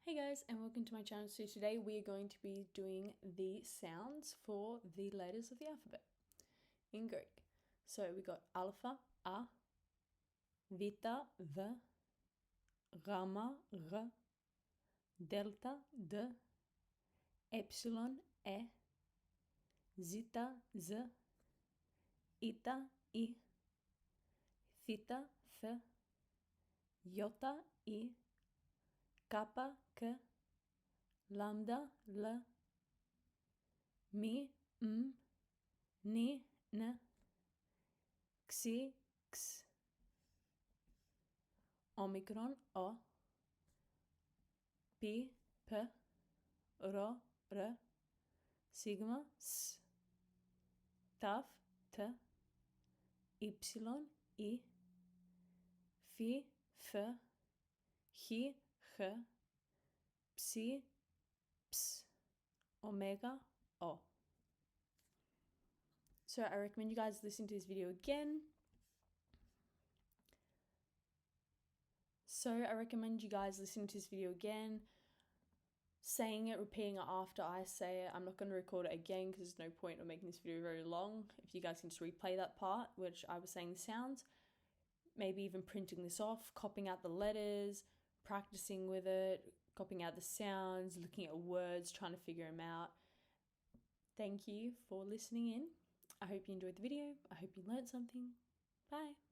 Hey guys, and welcome to my channel. So today we are going to be doing the sounds for the letters of the alphabet in Greek. So we got alpha, A, Vita, V, Gamma, R, Delta, D, Epsilon, E, Zeta, Z, Eta, I, Theta, Th, Iota, I, Kappa, K, Lambda, L, Mi, M, Ni, N, Xi, X, Omicron, O, Pi, P, Rho, R, Sigma, S, Taf, T, Y, I, Phi, F, Chi, H, Psi, Ps, Omega, O. So I recommend you guys listen to this video again. Saying it, repeating it after I say it. I'm not going to record it again because there's no point of making this video very long. If you guys can just replay that part, which I was saying the sounds, maybe even printing this off, copying out the letters, practicing with it, copying out the sounds, looking at words, trying to figure them out. Thank you for listening in. I hope you enjoyed the video. I hope you learned something. Bye.